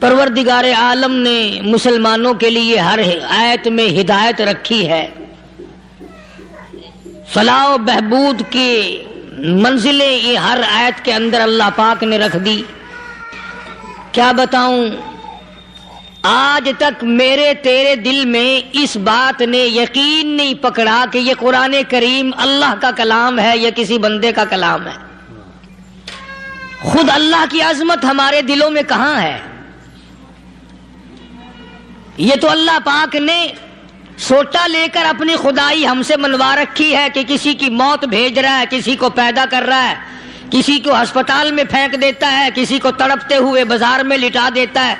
پروردگار عالم نے مسلمانوں کے لیے ہر آیت میں ہدایت رکھی ہے، فلاح و بہبود کی منزلیں یہ ہر آیت کے اندر اللہ پاک نے رکھ دی۔ کیا بتاؤں، آج تک میرے تیرے دل میں اس بات نے یقین نہیں پکڑا کہ یہ قرآن کریم اللہ کا کلام ہے یا کسی بندے کا کلام ہے۔ خود اللہ کی عظمت ہمارے دلوں میں کہاں ہے؟ یہ تو اللہ پاک نے سوٹا لے کر اپنی خدائی ہم سے منوا رکھی ہے کہ کسی کی موت بھیج رہا ہے، کسی کو پیدا کر رہا ہے، کسی کو ہسپتال میں پھینک دیتا ہے، کسی کو تڑپتے ہوئے بازار میں لٹا دیتا ہے،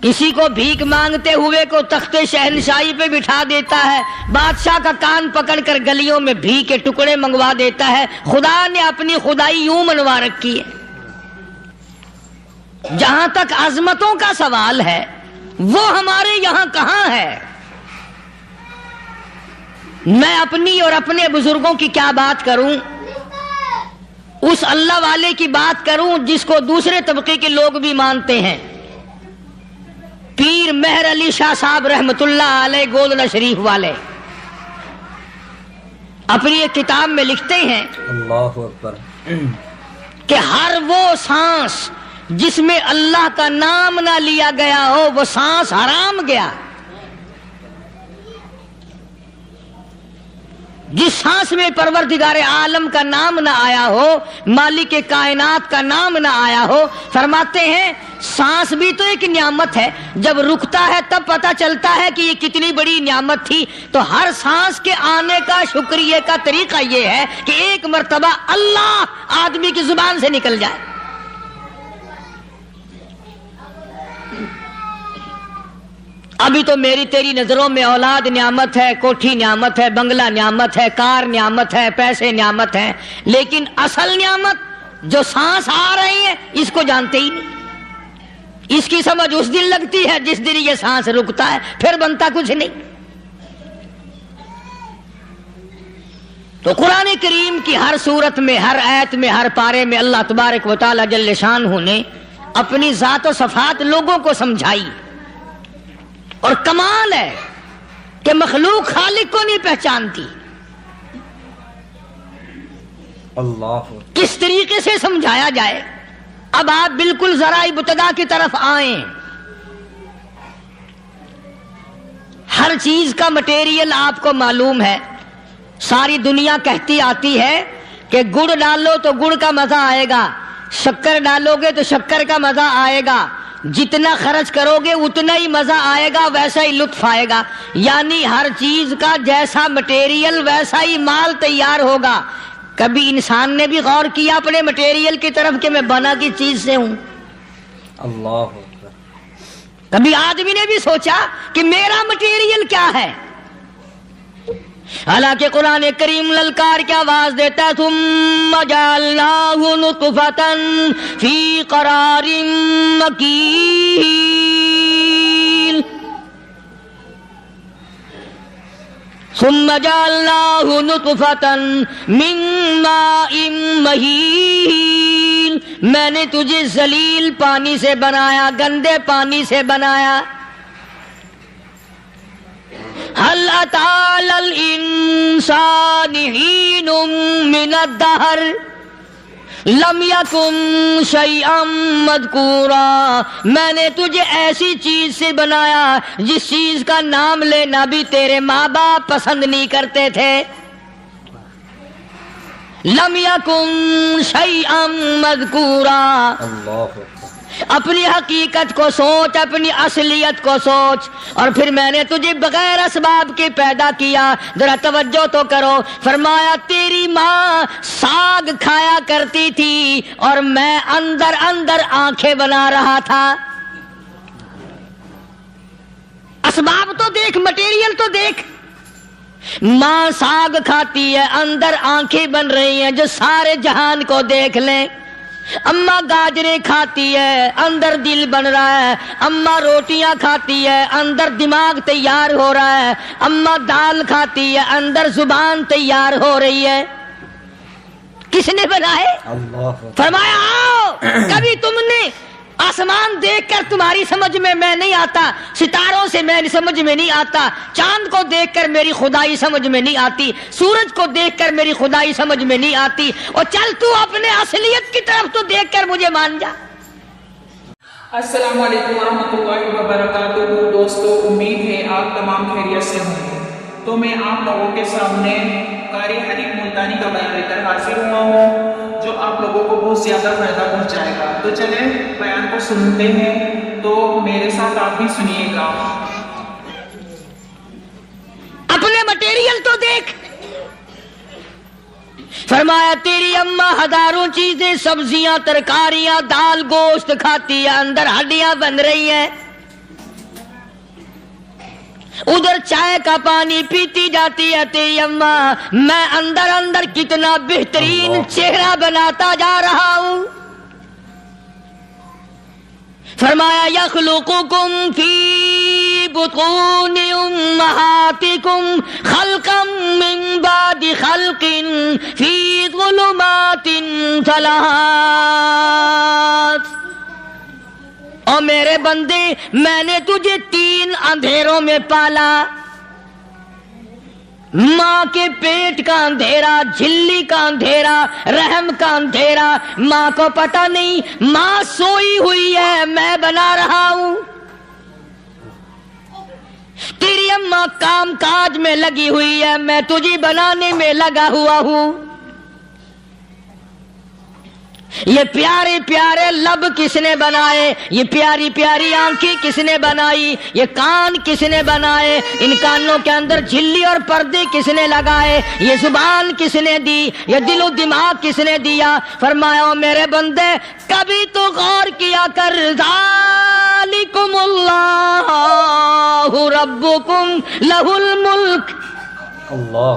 کسی کو بھیک مانگتے ہوئے کو تخت شہنشاہی پہ بٹھا دیتا ہے، بادشاہ کا کان پکڑ کر گلیوں میں بھیک کے ٹکڑے منگوا دیتا ہے۔ خدا نے اپنی خدائی یوں منوا رکھی ہے۔ جہاں تک عظمتوں کا سوال ہے وہ ہمارے یہاں کہاں ہے؟ میں اپنی اور اپنے بزرگوں کی کیا بات کروں، اس اللہ والے کی بات کروں جس کو دوسرے طبقے کے لوگ بھی مانتے ہیں۔ پیر مہر علی شاہ صاحب رحمت اللہ علیہ گولڈا شریف والے اپنی ایک کتاب میں لکھتے ہیں اللہ اکبر کہ ہر وہ سانس جس میں اللہ کا نام نہ لیا گیا ہو وہ سانس حرام گیا۔ جس سانس میں پروردگار عالم کا نام نہ آیا ہو، مالک کائنات کا نام نہ آیا ہو، فرماتے ہیں سانس بھی تو ایک نعمت ہے، جب رکتا ہے تب پتہ چلتا ہے کہ یہ کتنی بڑی نعمت تھی۔ تو ہر سانس کے آنے کا شکریہ کا طریقہ یہ ہے کہ ایک مرتبہ اللہ آدمی کی زبان سے نکل جائے۔ ابھی تو میری تیری نظروں میں اولاد نعمت ہے، کوٹھی نعمت ہے، بنگلہ نعمت ہے، کار نعمت ہے، پیسے نعمت ہیں، لیکن اصل نعمت جو سانس آ رہی ہے اس کو جانتے ہی نہیں۔ اس کی سمجھ اس دن لگتی ہے جس دن یہ سانس رکتا ہے، پھر بنتا کچھ نہیں۔ تو قرآن کریم کی ہر صورت میں، ہر آیت میں، ہر پارے میں اللہ تبارک و تعالی جل شانہ نے اپنی ذات و صفات لوگوں کو سمجھائی۔ اور کمال ہے کہ مخلوق خالق کو نہیں پہچانتی۔ اللہ کس طریقے سے سمجھایا جائے؟ اب آپ بالکل ذرا ابتدا کی طرف آئیں۔ ہر چیز کا مٹیریل آپ کو معلوم ہے۔ ساری دنیا کہتی آتی ہے کہ گڑ ڈالو تو گڑ کا مزہ آئے گا، شکر ڈالو گے تو شکر کا مزہ آئے گا، جتنا خرچ کرو گے اتنا ہی مزہ آئے گا، ویسا ہی لطف آئے گا۔ یعنی ہر چیز کا جیسا مٹیریل ویسا ہی مال تیار ہوگا۔ کبھی انسان نے بھی غور کیا اپنے مٹیریل کی طرف کہ میں بنا کی چیز سے ہوں؟ اللہ کبھی آدمی نے بھی سوچا کہ میرا مٹیریل کیا ہے؟ حالانکہ قرآن کریم للکار کی آواز دیتا ہے ثم جعلناہ نطفۃ فی قرار مکین، ثم جعلناہ نطفۃ من ماء مہین، میں نے تجھے ذلیل پانی سے بنایا، گندے پانی سے بنایا۔ هل أتى على الإنسان حين من الدهر لم يكن شيئا مذكورا، میں نے تجھے ایسی چیز سے بنایا جس چیز کا نام لینا بھی تیرے ماں باپ پسند نہیں کرتے تھے۔ لم يكن شيئا مذكورا۔ اللہ اپنی حقیقت کو سوچ، اپنی اصلیت کو سوچ۔ اور پھر میں نے تجھے بغیر اسباب کے پیدا کیا۔ ذرا توجہ تو کرو، فرمایا تیری ماں ساگ کھایا کرتی تھی اور میں اندر اندر آنکھیں بنا رہا تھا۔ اسباب تو دیکھ، مٹیریل تو دیکھ۔ ماں ساگ کھاتی ہے، اندر آنکھیں بن رہی ہیں جو سارے جہان کو دیکھ لیں۔ اماں گاجریں کھاتی ہے، اندر دل بن رہا ہے۔ اماں روٹیاں کھاتی ہے، اندر دماغ تیار ہو رہا ہے۔ اماں دال کھاتی ہے، اندر زبان تیار ہو رہی ہے۔ کس نے بنائے؟ اللہ فرمایا آؤ، کبھی تم نے آسمان دیکھ کر تمہاری سمجھ میں نہیں آتا، ستاروں سے میں سمجھ میں نہیں آتا، چاند کو دیکھ کر میری خدائی سمجھ میں نہیں آتی، سورج کو دیکھ کر میری خدائی سمجھ میں نہیں آتی، اور چل تو اپنے اصلیت کی طرف تو دیکھ کر مجھے مان جا۔ السلام علیکم ورحمۃ اللہ وبرکاتہ۔ دوستو، امید ہے آپ تمام خیریت سے ہوں گے۔ تو میں آپ لوگوں کے سامنے قاری حنیف ملتانی کا بیان لے کر حاضر ہوا ہوں، جو آپ لوگوں کو بہت زیادہ فائدہ پہنچائے گا۔ تو چلیں بیان کو سنتے ہیں، تو میرے ساتھ آپ بھی سنیے گا۔ اپنے مٹیریل تو دیکھ۔ فرمایا تیری اماں ہزاروں چیزیں، سبزیاں، ترکاریاں، دال، گوشت کھاتی ہے، اندر ہڈیاں بن رہی ہیں، ادھر چائے کا پانی پیتی جاتی ہے تیری اماں، میں اندر اندر کتنا بہترین چہرہ بناتا جا رہا ہوں۔ فرمایا یخلقکم فی بطون امہاتکم خلقا من بعد خلق فی ظلمات ثلاث۔ اور میرے بندے، میں نے تجھے 3 اندھیروں میں پالا، ماں کے پیٹ کا اندھیرا، جھلی کا اندھیرا، رحم کا اندھیرا، ماں کو پتہ نہیں، ماں سوئی ہوئی ہے، میں بنا رہا ہوں۔ تیری اماں کام کاج میں لگی ہوئی ہے، میں تجھے بنانے میں لگا ہوا ہوں۔ یہ پیارے پیارے لب کس نے بنائے، یہ پیاری پیاری آنکھیں کس نے بنائی، یہ کان کس نے بنائے، ان کانوں کے اندر جھلی اور پردے کس نے لگائے، یہ زبان کس نے دی، یہ دل و دماغ کس نے دیا۔ فرمایا میرے بندے، کبھی تو غور کیا کر، ذالکم اللہ ربکم لہ الملک، اللہ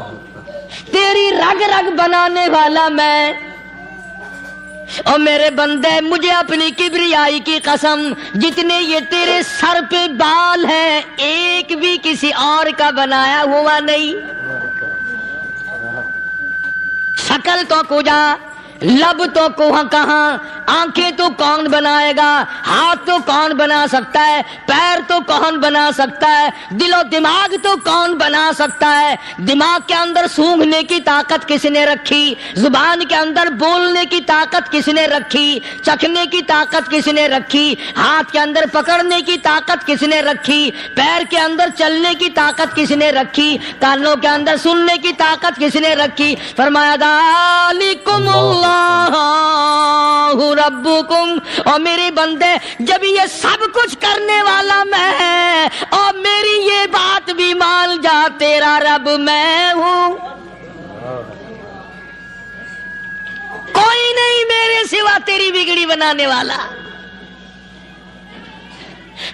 تیری رگ رگ بنانے والا میں۔ اور میرے بندے، مجھے اپنی کبریائی کی قسم، جتنے یہ تیرے سر پہ بال ہیں، ایک بھی کسی اور کا بنایا ہوا نہیں۔ شکل تو کجا، لب تو کہاں، آنکھیں تو کون بنائے گا، ہاتھ تو کون بنا سکتا ہے، پیر تو کون بنا سکتا ہے، دل و دماغ تو کون بنا سکتا ہے۔ دماغ کے اندر سونگھنے کی طاقت کس نے رکھی، زبان کے اندر بولنے کی طاقت کس نے رکھی، چکھنے کی طاقت کس نے رکھی، ہاتھ کے اندر پکڑنے کی طاقت کس نے رکھی، پیر کے اندر چلنے کی طاقت کس نے رکھی، کانوں کے اندر سننے کی طاقت کس نے رکھی۔ فرمایا ذالکم اللہ ربکم۔ اور میرے بندے، جب یہ سب کچھ کرنے والا میں، اور میری یہ بات بھی مان جا، تیرا رب میں ہوں، کوئی نہیں میرے سوا تیری بگڑی بنانے والا،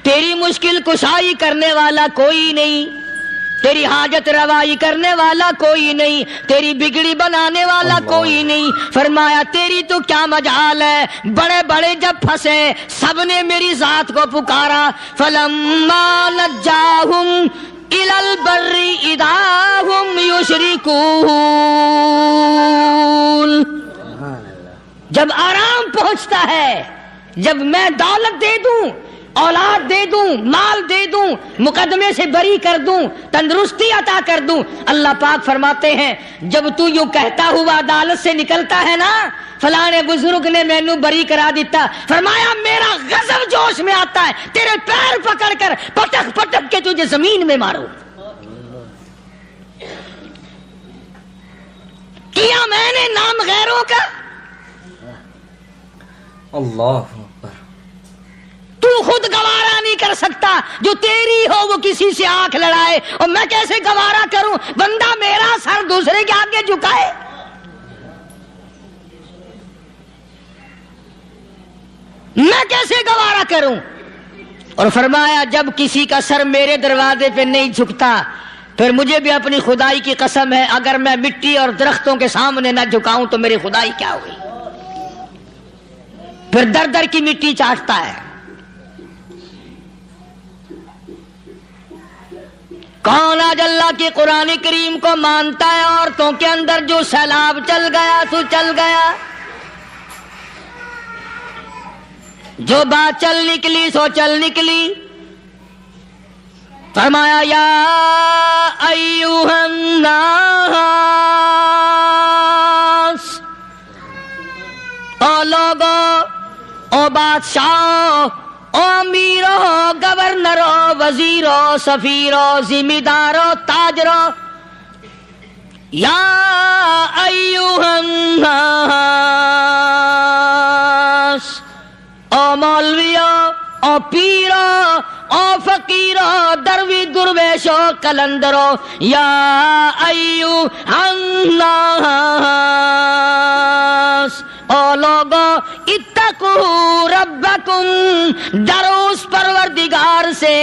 تیری مشکل کشائی کرنے والا کوئی نہیں، تیری حاجت روائی کرنے والا کوئی نہیں، تیری بگڑی بنانے والا کوئی نہیں۔ فرمایا تیری تو کیا مجال ہے، بڑے بڑے جب پھنسے، سب نے میری ذات کو پکارا، فلما نجاہم الی البر اذا ہم یشرکون۔ جب آرام پہنچتا ہے، جب میں دولت دے دوں، اولاد دے دوں، مال دے دوں، مقدمے سے بری کر دوں، تندرستی عطا کر دوں، اللہ پاک فرماتے ہیں جب تو یوں کہتا ہوا عدالت سے نکلتا ہے نا، فلانے بزرگ نے مینو بری کرا دیتا، فرمایا میرا غضب جوش میں آتا ہے، تیرے پیر پکڑ کر پٹک پٹک کے تجھے زمین میں ماروں۔ کیا میں نے نام غیروں کا، اللہ تو خود گوارا نہیں کر سکتا، جو تیری ہو وہ کسی سے آنکھ لڑائے، اور میں کیسے گوارا کروں، بندہ میرا سر دوسرے کے آگے جھکائے۔ میں کیسے گوارا کروں؟ اور فرمایا جب کسی کا سر میرے دروازے پہ نہیں جھکتا، پھر مجھے بھی اپنی خدائی کی قسم ہے، اگر میں مٹی اور درختوں کے سامنے نہ جھکاؤں تو میری خدائی کیا ہوئی؟ پھر در در کی مٹی چاٹتا ہے۔ کون آج اللہ کی قرآن کریم کو مانتا ہے؟ عورتوں کے اندر جو سیلاب چل گیا تو چل گیا، جو بات چل نکلی سو چل نکلی. فرمایا یا ایھا الناس، او لوگو، او بادشاہ، او امیرو، گورنرو، وزیرو، سفیرو، ذمہ دارو، تاجرو، یا ایھا الناس، او مولویو، او پیرو، او فقیرو، دروی درویشو، کلندرو، یا ایھا الناس، او لوگو، اتقوا ربکم، ڈرو اس پروردگار سے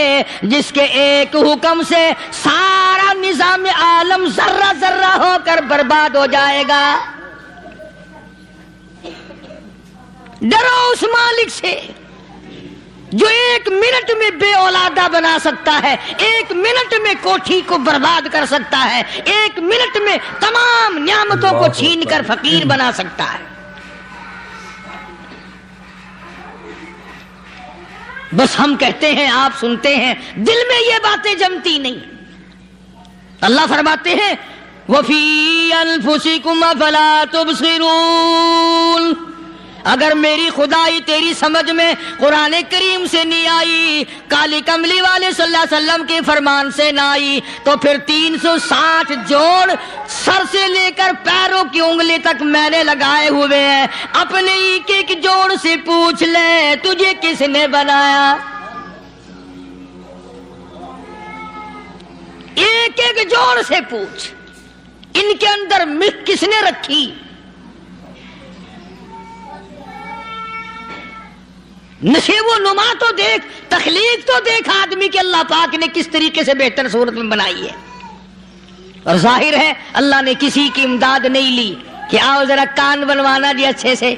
جس کے ایک حکم سے سارا نظام عالم ذرہ ذرہ ہو کر برباد ہو جائے گا. ڈرو اس مالک سے جو ایک منٹ میں بے اولادہ بنا سکتا ہے، ایک منٹ میں کوٹھی کو برباد کر سکتا ہے، ایک منٹ میں تمام نعمتوں کو چھین کر فقیر بنا سکتا ہے. بس ہم کہتے ہیں، آپ سنتے ہیں، دل میں یہ باتیں جمتی نہیں. اللہ فرماتے ہیں وَفِي أَنفُسِكُمْ أَفَلَا تُبْصِرُونَ. اگر میری خدائی تیری سمجھ میں قرآن کریم سے نہیں آئی، کالی کملی والے صلی اللہ علیہ وسلم کے فرمان سے نہ آئی، تو پھر 360 جوڑ سر سے لے کر پیروں کی انگلی تک میں نے لگائے ہوئے ہیں. اپنے ایک ایک جوڑ سے پوچھ لے تجھے کس نے بنایا. ایک ایک جوڑ سے پوچھ، ان کے اندر مکھ کس نے رکھی. نشیب و نما تو دیکھ، تخلیق تو دیکھ آدمی کے اللہ پاک نے کس طریقے سے بہتر صورت میں بنائی ہے. اور ظاہر ہے اللہ نے کسی کی امداد نہیں لی کہ آؤ ذرا کان بنوانا جی اچھے سے،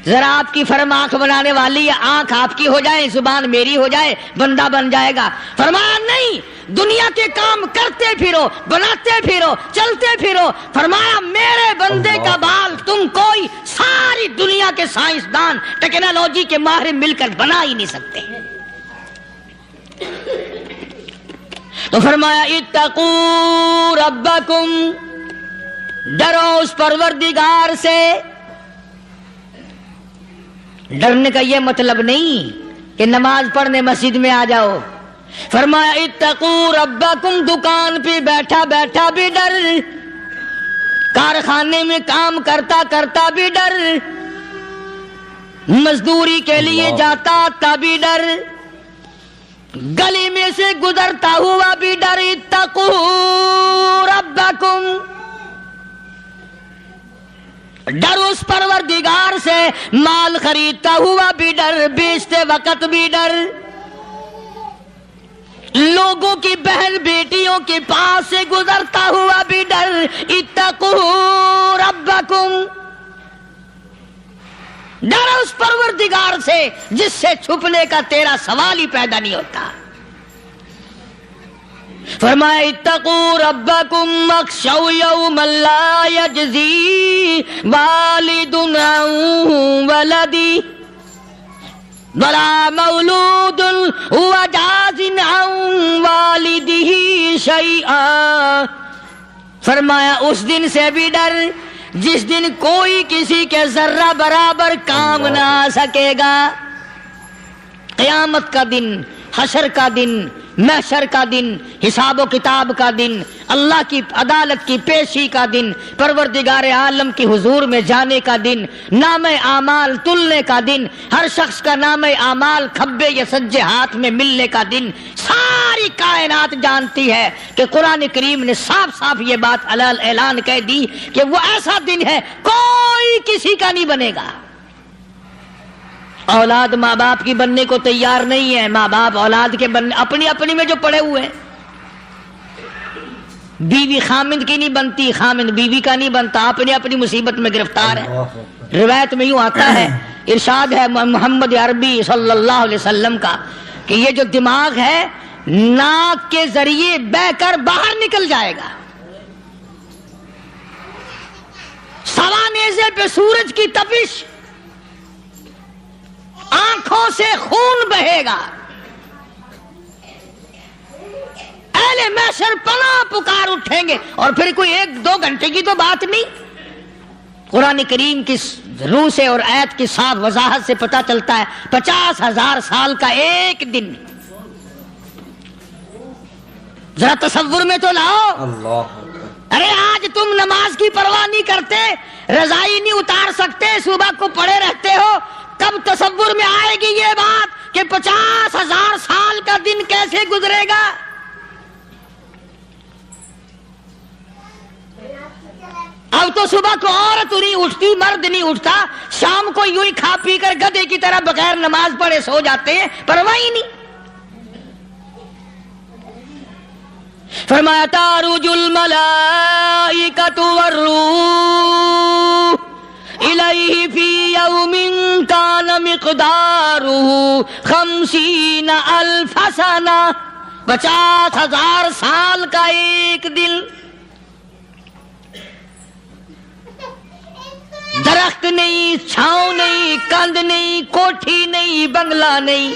ذرا آپ کی فرم آنکھ بنانے والی ہے، آنکھ آپ کی ہو جائے، زبان میری ہو جائے، بندہ بن جائے گا. فرمایا نہیں، دنیا کے کام کرتے پھرو، بناتے پھرو، چلتے پھرو. فرمایا میرے بندے کا بال تم کوئی ساری دنیا کے سائنسدان ٹیکنالوجی کے ماہر مل کر بنا ہی نہیں سکتے. تو فرمایا اتقوا ربکم، ڈرو اس پروردگار سے. ڈرنے کا یہ مطلب نہیں کہ نماز پڑھنے مسجد میں آ جاؤ. فرمایا اتقوا ربکم، دکان پہ بیٹھا بیٹھا بھی ڈر، کارخانے میں کام کرتا کرتا بھی ڈر، مزدوری کے لیے جاتا تب بھی ڈر، گلی میں سے گزرتا ہوا بھی ڈر. اتقوا ربکم، ڈر اس پروردگار سے. مال خریدتا ہوا بھی ڈر، بیچتے وقت بھی ڈر، لوگوں کی بہن بیٹیوں کے پاس سے گزرتا ہوا بھی ڈر. اتقوا ربکم، ڈر اس پروردگار سے جس سے چھپنے کا تیرا سوال ہی پیدا نہیں ہوتا. فرمایا اتقوا ربکم واخشوا یوما لا یجزی والد عن ولدی ولا مولود هو جاز عن والدہ شیئا. فرمایا اس دن سے بھی ڈر جس دن کوئی کسی کے ذرہ برابر کام نہ آ سکے گا. قیامت کا دن، حشر کا دن، محشر کا دن، حساب و کتاب کا دن، اللہ کی عدالت کی پیشی کا دن، پروردگار عالم کی حضور میں جانے کا دن، نام اعمال تلنے کا دن، ہر شخص کا نام اعمال کھبے یا سجے ہاتھ میں ملنے کا دن. ساری کائنات جانتی ہے کہ قرآن کریم نے صاف صاف یہ بات اعلان کہہ دی کہ وہ ایسا دن ہے کوئی کسی کا نہیں بنے گا. اولاد ماں باپ کی بننے کو تیار نہیں ہے، ماں باپ اولاد کے بننے اپنی اپنی میں جو پڑے ہوئے ہیں. بیوی خامند کی نہیں بنتی، خامند بیوی کا نہیں بنتا، اپنی اپنی مصیبت میں گرفتار ہے. روایت میں یوں آتا ہے، ارشاد ہے محمد عربی صلی اللہ علیہ وسلم کا کہ یہ جو دماغ ہے ناک کے ذریعے بہ کر باہر نکل جائے گا. سوا نیزے پہ سورج کی تپش آنکھوں سے خون بہے گا. اہل محشر پناہ پکار اٹھیں گے. اور پھر کوئی 1-2 گھنٹے کی تو بات نہیں. قرآن کریم کی روح سے اور آیت کی صاف وضاحت سے پتہ چلتا ہے 50,000 سال کا ایک دن. ذرا تصور میں تو لاؤ. اللہ. ارے آج تم نماز کی پرواہ نہیں کرتے, رضائی نہیں اتار سکتے, صبح کو پڑے رہتے ہو. کب تصور میں آئے گی یہ بات کہ 50,000 سال کا دن کیسے گزرے گا؟ اب تو صبح کو عورت نہیں اٹھتی, مرد نہیں اٹھتا, شام کو یوں ہی کھا پی کر گدھے کی طرح بغیر نماز پڑھے سو جاتے ہیں, پرواہ ہی نہیں. فرمایا تعرج الملائکۃ والروح الیہ فی یوم کان مقدارہ 50,000 سنہ. 50,000 سال کا ایک دن. درخت نہیں, چھاؤں نہیں, کند نہیں, کوٹھی نہیں, بنگلہ نہیں.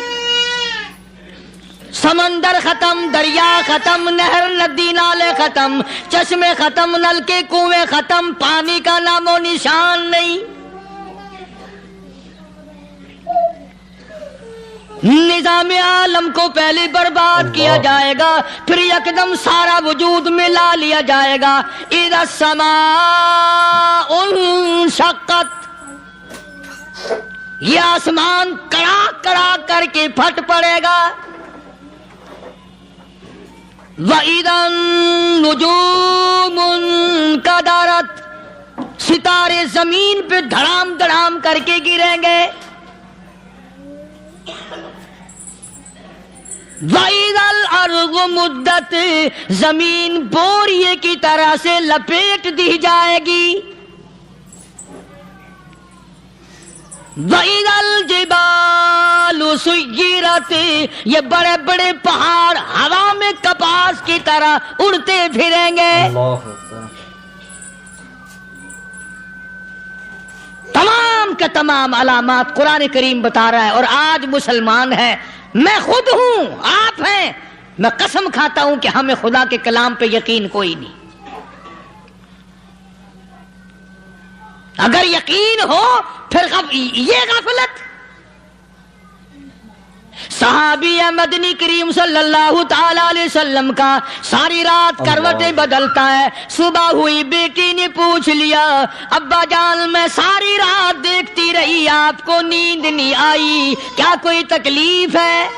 سمندر ختم, دریا ختم, نہر ندی نالے ختم, چشمے ختم, نلکے کنویں ختم, پانی کا نام و نشان نہیں. نظام عالم کو پہلے برباد کیا جائے گا, پھر یکدم سارا وجود ملا لیا جائے گا. اذا السماء انشقت, یہ آسمان کڑاک کڑاک کر کے پھٹ پڑے گا. وَإِذَا النُّجُومُ انْكَدَرَتْ, ستارے زمین پہ دھڑام دھڑام کر کے گریں گے. وَإِذَا الْأَرْضُ مُدَّتْ, زمین بوریے کی طرح سے لپیٹ دی جائے گی. وَإِذَا الْجِبَالُ سُيِّرَتْ, یہ بڑے بڑے پہاڑ ہوا میں کپاس کی طرح اڑتے پھریں گے. تمام کے تمام علامات قرآن کریم بتا رہا ہے. اور آج مسلمان ہے, میں خود ہوں, آپ ہیں, میں قسم کھاتا ہوں کہ ہمیں خدا کے کلام پہ یقین کوئی نہیں. اگر یقین ہو پھر یہ غفلت. صحابی مدنی کریم صلی اللہ تعالی علیہ وسلم کا ساری رات کروٹیں بدلتا ہے. صبح ہوئی, بیٹی نے پوچھ لیا, ابا جان میں ساری رات دیکھتی رہی, آپ کو نیند نہیں آئی, کیا کوئی تکلیف ہے؟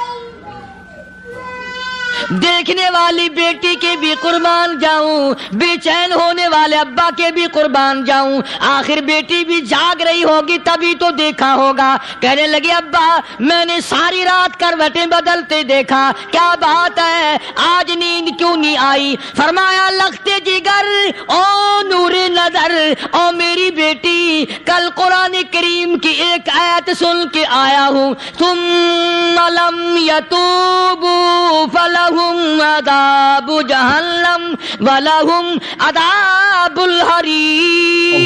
دیکھنے والی بیٹی کے بھی قربان جاؤں, بے چین ہونے والے ابا کے بھی قربان جاؤں. آخر بیٹی بھی جاگ رہی ہوگی تبھی تو دیکھا ہوگا. کہنے لگے ابا میں نے ساری رات کروٹیں بدلتے دیکھا, کیا بات ہے, آج نیند کیوں نہیں آئی؟ فرمایا لختے جگر او نور نظر, او میری بیٹی کل قرآن کریم کی ایک آیت سن کے آیا ہوں, ثم لم یتوبوا فلہم عذاب جہنم ولہم عذاب الحریق.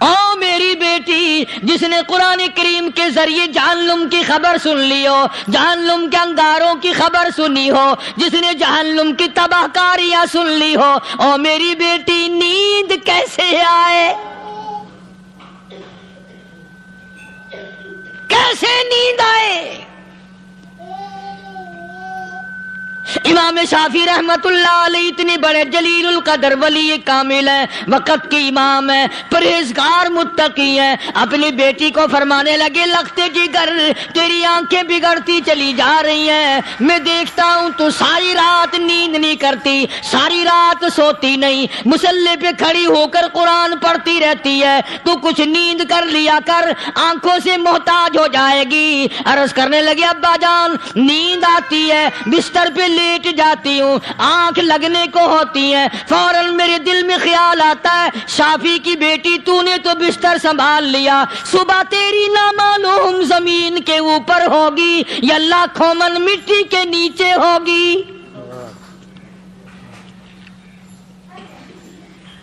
او میری بیٹی جس نے قرآن کریم کے ذریعے جہنم کی خبر سن لی ہو, جہنم کے انگاروں کی خبر سنی ہو, جس نے جہنم کی تباہ کاریاں سن لی ہو, او میری بیٹی نیند کیسے آئے؟ کیسے نیند آئے؟ امام شافعی رحمت اللہ علیہ اتنے بڑے جلیل القدر ولی کامل ہیں, وقت کے امام ہیں, پرہیزگار متقی ہیں. اپنی بیٹی کو فرمانے لگے لختے جگر تیری آنکھیں بگڑتی چلی جا رہی ہیں, میں دیکھتا ہوں تو ساری رات نیند نہیں کرتی, ساری رات سوتی نہیں, مصلی پہ کھڑی ہو کر قرآن پڑھتی رہتی ہے, تو کچھ نیند کر لیا کر, آنکھوں سے محتاج ہو جائے گی. عرض کرنے لگے ابا جان نیند آتی ہے, بستر پہ لیٹ جاتی ہوں, آنکھ لگنے کو ہوتی ہے, فوراً میرے دل میں خیال آتا ہے شافی کی بیٹی تو نے تو بستر سنبھال لیا, صبح تیری نامعلوم زمین کے اوپر ہوگی یا لاکھوں من مٹی کے نیچے ہوگی.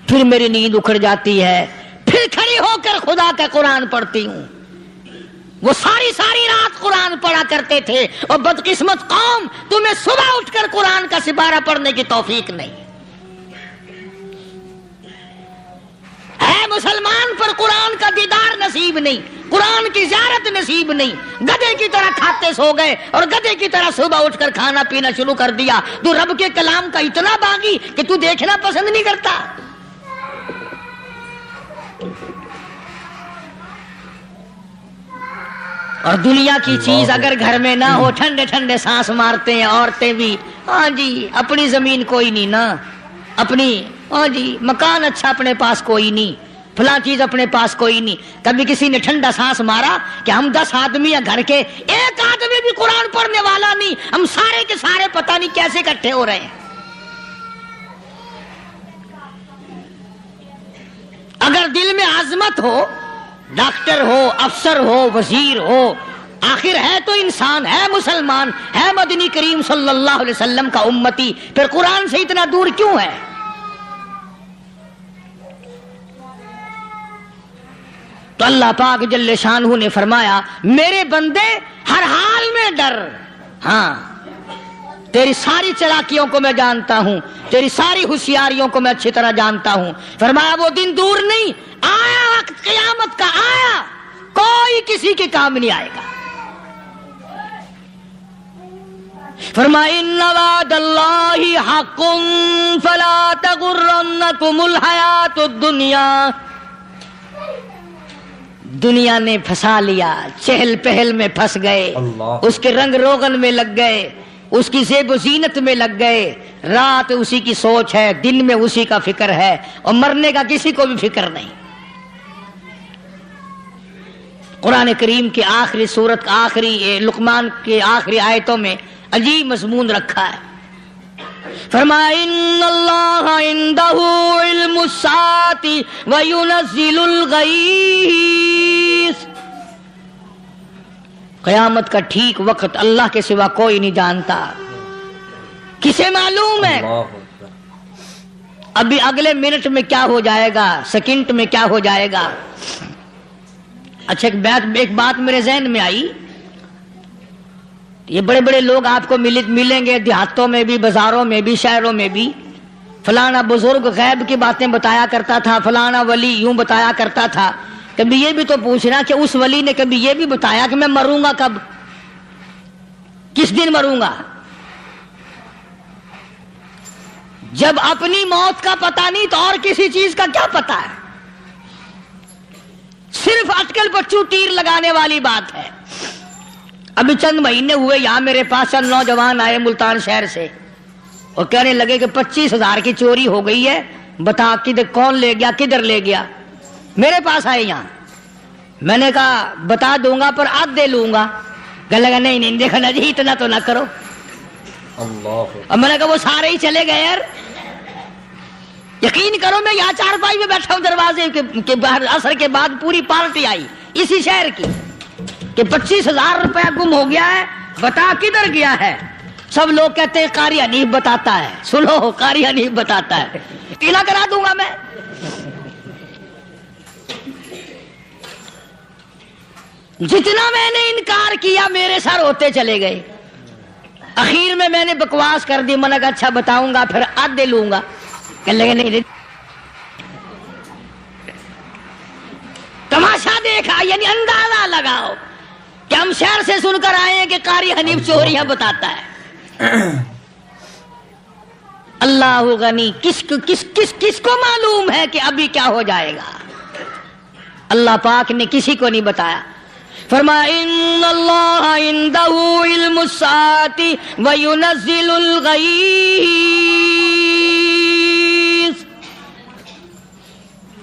پھر میری نیند اکھڑ جاتی ہے، پھر کھڑی ہو کر خدا کا قرآن پڑھتی ہوں۔ وہ ساری رات قرآن پڑھا کرتے تھے، اور بدقسمت قوم، تمہیں صبح اٹھ کر قرآن کا سپارہ پڑھنے کی توفیق نہیں ہے۔ مسلمان پر قرآن کا دیدار نصیب نہیں، قرآن کی زیارت نصیب نہیں، گدھے کی طرح کھاتے سو گئے اور گدھے کی طرح صبح اٹھ کر کھانا پینا شروع کر دیا۔ تو رب کے کلام کا اتنا باغی کہ تو دیکھنا پسند نہیں کرتا۔ اور دنیا کی چیز اگر گھر میں نہ ہو، ٹھنڈے ٹھنڈے سانس مارتے ہیں عورتیں بھی، ہاں جی اپنی زمین کوئی نہیں نا، اپنی ہاں جی مکان اچھا اپنے پاس کوئی نہیں، فلاں چیز اپنے پاس کوئی نہیں۔ کبھی کسی نے ٹھنڈا سانس مارا کہ ہم 10 آدمی ہیں گھر کے، ایک آدمی بھی قرآن پڑھنے والا نہیں، ہم سارے کے سارے پتہ نہیں کیسے اکٹھے ہو رہے ہیں۔ اگر دل میں عظمت ہو، ڈاکٹر ہو، افسر ہو، وزیر ہو، آخر ہے تو انسان، ہے مسلمان، ہے مدنی کریم صلی اللہ علیہ وسلم کا امتی، پھر قرآن سے اتنا دور کیوں ہے؟ تو اللہ پاک جل شانہ نے فرمایا میرے بندے ہر حال میں ڈر، ہاں تیری ساری چلاکیوں کو میں جانتا ہوں، تیری ساری ہوشیاریوں کو میں اچھی طرح جانتا ہوں۔ فرمایا وہ دن دور نہیں، آیا وقت قیامت کا، آیا، کوئی کسی کے کام نہیں آئے گا۔ فرمایا ان وعد اللہ حق فلا تغرنکم الحیات الدنیا۔ دنیا نے پھنسا لیا، چہل پہل میں پھنس گئے، اس کے رنگ روغن میں لگ گئے، اس کی زیب و زینت میں لگ گئے، رات اسی کی سوچ ہے، دن میں اسی کا فکر ہے، اور مرنے کا کسی کو بھی فکر نہیں۔ قرآن کریم کی آخری سورت، آخری لقمان کے آخری آیتوں میں عجیب مضمون رکھا ہے۔ فرمایا ان اللہ عندہ علم الساعۃ وینزل الغیث۔ قیامت کا ٹھیک وقت اللہ کے سوا کوئی نہیں جانتا، کسے معلوم ہے ابھی اگلے منٹ میں کیا ہو جائے گا، سیکنڈ میں کیا ہو جائے گا۔ اچھا ایک بات میرے ذہن میں آئی، یہ بڑے بڑے لوگ آپ کو ملیں گے دیہاتوں میں بھی، بازاروں میں بھی، شہروں میں بھی، فلانا بزرگ غیب کی باتیں بتایا کرتا تھا، فلانا ولی یوں بتایا کرتا تھا۔ کبھی یہ بھی تو پوچھنا کہ اس ولی نے کبھی یہ بھی بتایا کہ میں مروں گا کب، کس دن مروں گا؟ جب اپنی موت کا پتہ نہیں تو اور کسی چیز کا کیا پتہ ہے؟ صرف اٹکل پچو تیر لگانے والی بات ہے۔ ابھی چند مہینے ہوئے یہاں میرے پاس چند نوجوان آئے ملتان شہر سے، اور کہنے لگے کہ 25,000 کی چوری ہو گئی ہے، بتا کدھر کون لے گیا، کدھر لے گیا۔ میرے پاس آئے یہاں، میں نے کہا بتا دوں گا پر آدھے لوں گا۔ کہنے لگا نہیں دیکھنا جی اتنا تو نہ کرو۔ اور میں نے کہا وہ سارے ہی چلے گئے یار، یقین کرو میں یہاں چارپائی میں بیٹھا ہوں دروازے کے باہر، عصر کے بعد پوری پارٹی آئی اسی شہر کی کہ 25,000 روپیہ گم ہو گیا ہے، بتا کدھر گیا ہے۔ سب لوگ کہتے ہیں قاری حنیف بتاتا ہے، سنو قاری حنیف بتاتا ہے، ٹیلا کرا دوں گا میں۔ جتنا میں نے انکار کیا میرے سر ہوتے چلے گئے، اخیر میں نے بکواس کر دی، میں نے کہا اچھا بتاؤں گا پھر آدھے لوں گا۔ کہنے لگے نہیں، تماشا دیکھا یعنی اندازہ لگاؤ کہ ہم شہر سے سن کر آئے ہیں کہ قاری حنیف چوریاں بتاتا ہے۔ اللہ غنی، کس کو معلوم ہے کہ ابھی کیا ہو جائے گا؟ اللہ پاک نے کسی کو نہیں بتایا۔ فرمایا ان اللہ عندہ علم الساعۃ وینزل الغیث۔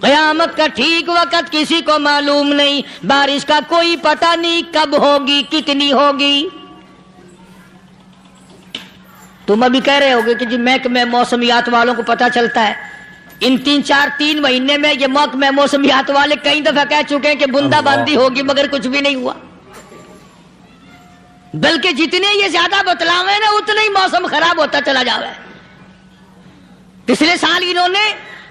قیامت کا ٹھیک وقت کسی کو معلوم نہیں، بارش کا کوئی پتہ نہیں کب ہوگی، کتنی ہوگی۔ تم ابھی کہہ رہے ہوگے کہ جی محکمہ موسمیات والوں کو پتہ چلتا ہے، ان 3 مہینے میں یہ محکمہ موسمیات والے کئی دفعہ کہہ چکے ہیں کہ بندہ باندی ہوگی، مگر کچھ بھی نہیں ہوا۔ بلکہ جتنے یہ زیادہ بتلاوے نا اتنا ہی موسم خراب ہوتا چلا جاوے۔ پچھلے سال انہوں نے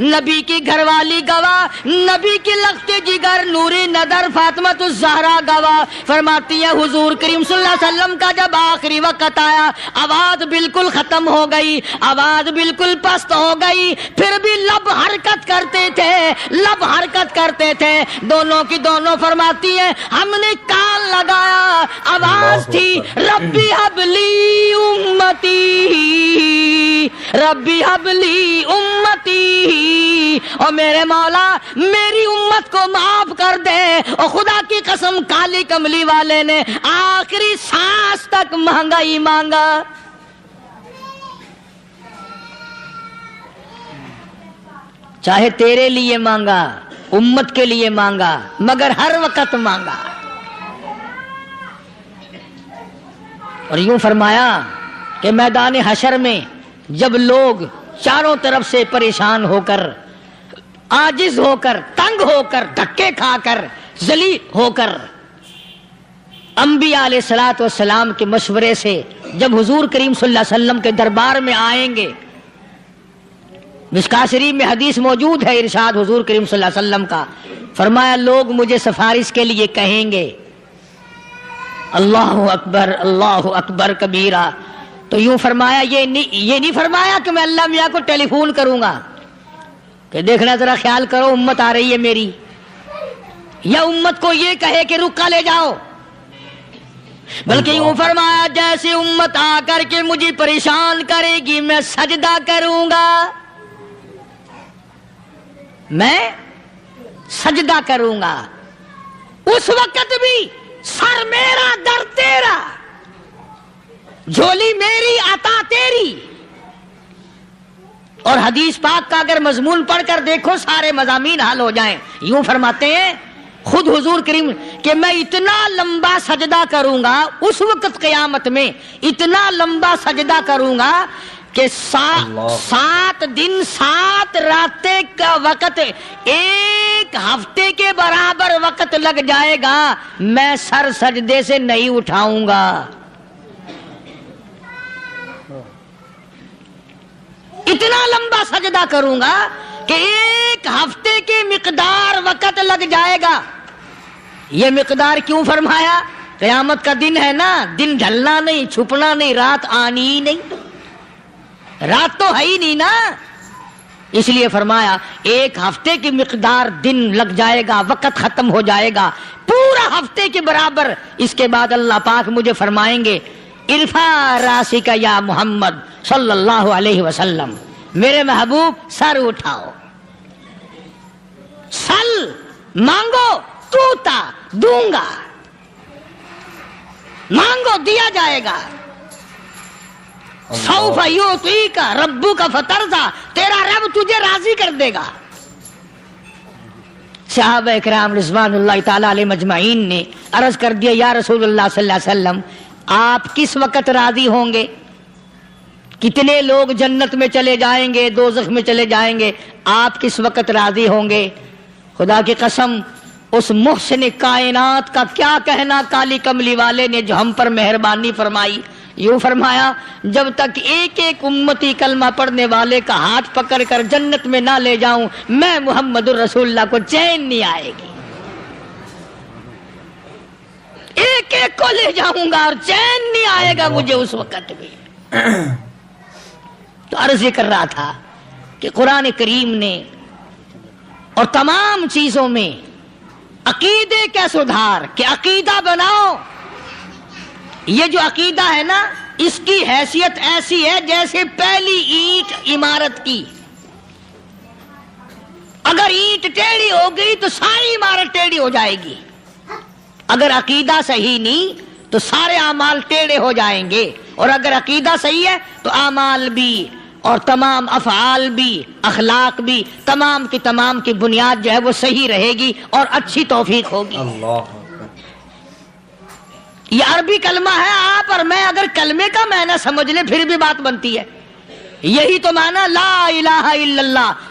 نبی کی گھر والی گواہ, نبی کی لخت جگر نوری نظر فاطمہ الزہرا گواہ. فرماتی ہے حضور کریم صلی اللہ علیہ وسلم کا جب آخری وقت آیا, آواز بالکل ختم ہو گئی, آواز بالکل پست ہو گئی, پھر بھی لب حرکت کرتے تھے, لب حرکت کرتے تھے. دونوں کی دونوں فرماتی ہیں ہم نے کان لگایا, آواز تھی ربی حبلی امتی, ربی حبلی امتی, اور میرے مولا میری امت کو معاف کر دے. اور خدا کی قسم کالی کملی والے نے آخری سانس تک مانگا ہی مانگا. چاہے تیرے لیے مانگا, امت کے لیے مانگا, مگر ہر وقت مانگا. اور یوں فرمایا کہ میدان حشر میں جب لوگ چاروں طرف سے پریشان ہو کر, عاجز ہو کر, تنگ ہو کر, دھکے کھا کر, ذلیل ہو کر, انبیاء علیہ الصلوۃ والسلام کے مشورے سے جب حضور کریم صلی اللہ علیہ وسلم کے دربار میں آئیں گے, مشکاۃ شریف میں حدیث موجود ہے, ارشاد حضور کریم صلی اللہ علیہ وسلم کا, فرمایا لوگ مجھے سفارش کے لیے کہیں گے اللہ اکبر کبیرہ. تو یوں فرمایا, یہ نہیں فرمایا کہ میں اللہ میاں کو ٹیلی فون کروں گا کہ دیکھنا ذرا خیال کرو امت آ رہی ہے میری, یا امت کو یہ کہے کہ رکا لے جاؤ, بلکہ یوں فرمایا جیسے امت آ کر کے مجھے پریشان کرے گی میں سجدہ کروں گا, میں سجدہ کروں گا. اس وقت بھی سر میرا در تیرا, جھولی میری عطا تیری. اور حدیث پاک کا اگر مضمون پڑھ کر دیکھو سارے مضامین حل ہو جائیں. یوں فرماتے ہیں خود حضور کریم کہ میں اتنا لمبا سجدہ کروں گا اس وقت قیامت میں, اتنا لمبا سجدہ کروں گا کہ 7 دن 7 راتیں کا وقت ایک ہفتے کے برابر وقت لگ جائے گا, میں سر سجدے سے نہیں اٹھاؤں گا. اتنا لمبا سجدہ کروں گا کہ ایک ہفتے کے مقدار وقت لگ جائے گا. یہ مقدار کیوں فرمایا؟ قیامت کا دن ہے نا, دن ڈھلنا نہیں, چھپنا نہیں, رات آنی ہی نہیں, رات تو ہے ہی نہیں نا, اس لیے فرمایا ایک ہفتے کی مقدار دن لگ جائے گا, وقت ختم ہو جائے گا پورا ہفتے کے برابر. اس کے بعد اللہ پاک مجھے فرمائیں گے ارفع راسک یا محمد صلی اللہ علیہ وسلم, میرے محبوب سر اٹھاؤ, سل مانگو توتا دوں گا, مانگو دیا جائے گا. سوف یعطیک ربک فترضی, تیرا رب تجھے راضی کر دے گا. صحابہ اکرام رضوان اللہ تعالی علیہ مجمعین نے عرض کر دیا یا رسول اللہ صلی اللہ علیہ وسلم آپ کس وقت راضی ہوں گے؟ کتنے لوگ جنت میں چلے جائیں گے, دوزخ میں چلے جائیں گے, آپ کس وقت راضی ہوں گے؟ خدا کی قسم اس محسن کائنات کا کیا کہنا کالی کملی والے نے جو ہم پر مہربانی فرمائی. یوں فرمایا جب تک ایک ایک امتی کلمہ پڑھنے والے کا ہاتھ پکڑ کر جنت میں نہ لے جاؤں میں محمد الرسول اللہ کو چین نہیں آئے گی. ایک ایک کو لے جاؤں گا اور چین نہیں آئے گا مجھے اس وقت بھی. تو عرض یہ کر رہا تھا کہ قرآن کریم نے اور تمام چیزوں میں عقیدے کا سدھار کہ عقیدہ بناؤ. یہ جو عقیدہ ہے نا اس کی حیثیت ایسی ہے جیسے پہلی اینٹ عمارت کی. اگر اینٹ ٹیڑھی ہو گئی تو ساری عمارت ٹیڑھی ہو جائے گی, اگر عقیدہ صحیح نہیں تو سارے اعمال ٹیڑھے ہو جائیں گے, اور اگر عقیدہ صحیح ہے تو اعمال بھی اور تمام افعال بھی اخلاق بھی تمام کی بنیاد جو ہے وہ صحیح رہے گی اور اچھی توفیق ہوگی. اللہ یہ عربی کلمہ ہے, آپ اور میں اگر کلمے کا معنی سمجھ لیں پھر بھی بات بنتی ہے. یہی تو معنی لا الہ الا اللہ,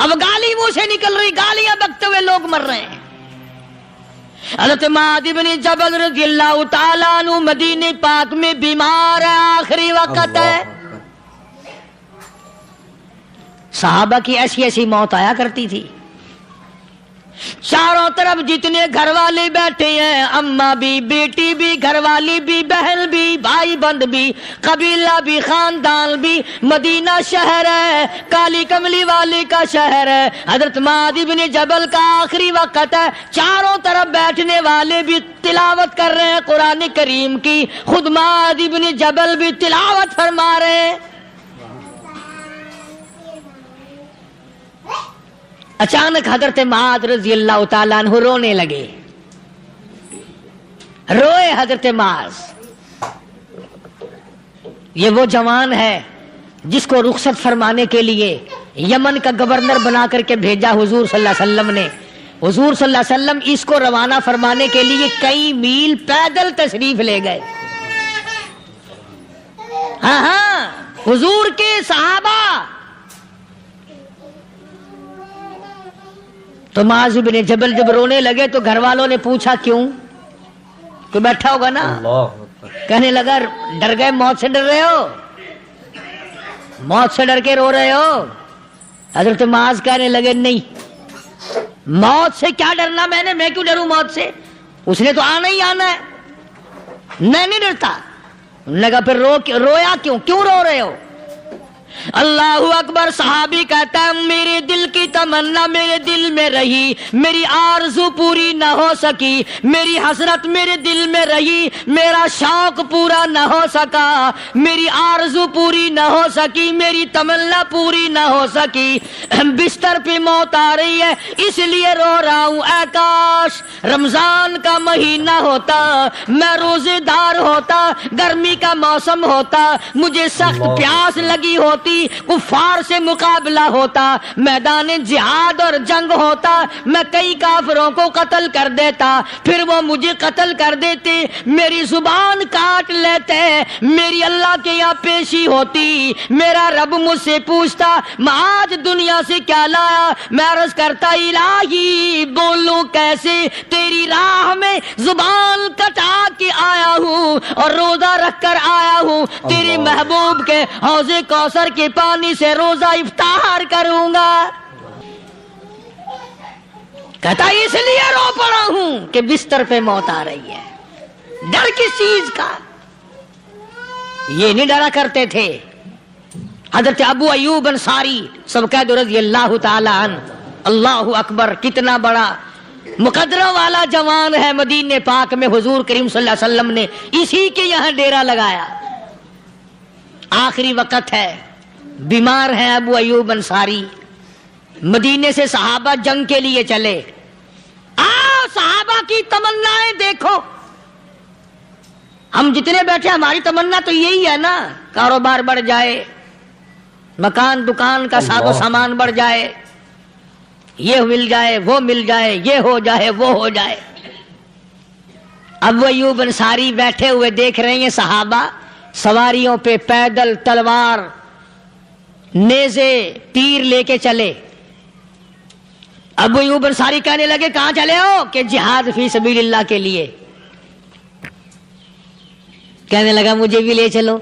اب گالی منہ سے نکل رہی، گالیاں بکتے ہوئے لوگ مر رہے ہیں۔ حضرت معاذ بن جبل رضی اللہ تعالیٰ عنہ مدینے پاک میں بیمار ہے، آخری وقت ہے۔ صحابہ کی ایسی ایسی موت آیا کرتی تھی، چاروں طرف جتنے گھر والے بیٹھے ہیں، اماں بھی، بیٹی بھی، گھر والی بھی، بہن بھی، بھائی بند بھی، قبیلہ بھی، خاندان بھی، مدینہ شہر ہے، کالی کملی والے کا شہر ہے۔ حضرت معاذ بن جبل کا آخری وقت ہے، چاروں طرف بیٹھنے والے بھی تلاوت کر رہے ہیں قرآن کریم کی، خود معاذ بن جبل بھی تلاوت فرما رہے ہیں۔ اچانک حضرت معاذ رضی اللہ تعالیٰ عنہ رونے لگے، روئے حضرت معاذ۔ یہ وہ جوان ہے جس کو رخصت فرمانے کے لیے یمن کا گورنر بنا کر کے بھیجا حضور صلی اللہ علیہ وسلم نے۔ حضور صلی اللہ علیہ وسلم اس کو روانہ فرمانے کے لیے کئی میل پیدل تشریف لے گئے۔ ہاں حضور کے صحابہ۔ تو معاذ بن جبل جب رونے لگے تو گھر والوں نے پوچھا کیوں؟ کوئی بیٹھا ہوگا نا، کہنے لگا ڈر گئے، موت سے ڈر رہے ہو، موت سے ڈر کے رو رہے ہو؟ حضرت معاذ کہنے لگے نہیں، موت سے کیا ڈرنا، میں کیوں ڈروں موت سے، اس نے تو آنا ہی آنا ہے، میں نہیں ڈرتا۔ انہوں نے کہا پھر رویا کیوں رو رہے ہو؟ اللہ اکبر۔ صحابی کہتا ہے میرے دل کی تمنا میرے دل میں رہی، میری آرزو پوری نہ ہو سکی، میری حسرت میرے دل میں رہی، میرا شوق پورا نہ ہو سکا، میری آرزو پوری نہ ہو سکی، میری تمنا پوری نہ ہو سکی، بستر پہ موت آ رہی ہے اس لیے رو رہا ہوں۔ اے کاش رمضان کا مہینہ ہوتا، میں روزے دار ہوتا، گرمی کا موسم ہوتا، مجھے سخت پیاس لگی ہوتی، کفار سے مقابلہ ہوتا، میدان جہاد اور جنگ ہوتا، میں کئی کافروں کو قتل کر دیتا، پھر وہ مجھے قتل کر دیتے، میری زبان کاٹ لیتے، میری اللہ کے یہاں پیشی ہوتی، میرا رب مجھ سے پوچھتا معاذ دنیا سے کیا لایا؟ میں عرض کرتا الہی بولوں کیسے، تیری راہ میں زبان کٹا کے آیا ہوں اور روزہ رکھ کر آیا ہوں، تیرے محبوب کے حوض کوثر کے پانی سے روزہ افطار کروں گا۔ کہتا اس لیے رو پڑا ہوں کہ بستر پہ موت آ رہی ہے۔ ڈر کس چیز کا؟ یہ نہیں ڈرا کرتے تھے۔ حضرت ابو ایوب انصاری سب کہہ دو رضی اللہ تعالی عنہ۔ اللہ اکبر، کتنا بڑا مقدرہ والا جوان ہے۔ مدینے پاک میں حضور کریم صلی اللہ علیہ وسلم نے اسی کے یہاں ڈیرا لگایا۔ آخری وقت ہے، بیمار ہیں ابو ایوب انصاری۔ مدینے سے صحابہ جنگ کے لیے چلے۔ صحابہ کی تمنائیں دیکھو، ہم جتنے بیٹھے ہماری تمنا تو یہی ہے نا، کاروبار بڑھ جائے، مکان دکان کا ساز و سامان بڑھ جائے، یہ مل جائے وہ مل جائے، یہ ہو جائے وہ ہو جائے۔ ابو ایوب انصاری بیٹھے ہوئے دیکھ رہے ہیں صحابہ سواریوں پہ پیدل تلوار نیزے تیر لے کے چلے۔ ابو ایوب انصاری کہنے لگے کہاں چلے ہو؟ کہ جہاد فی سبیل اللہ کے لیے۔ کہنے لگا مجھے بھی لے چلو۔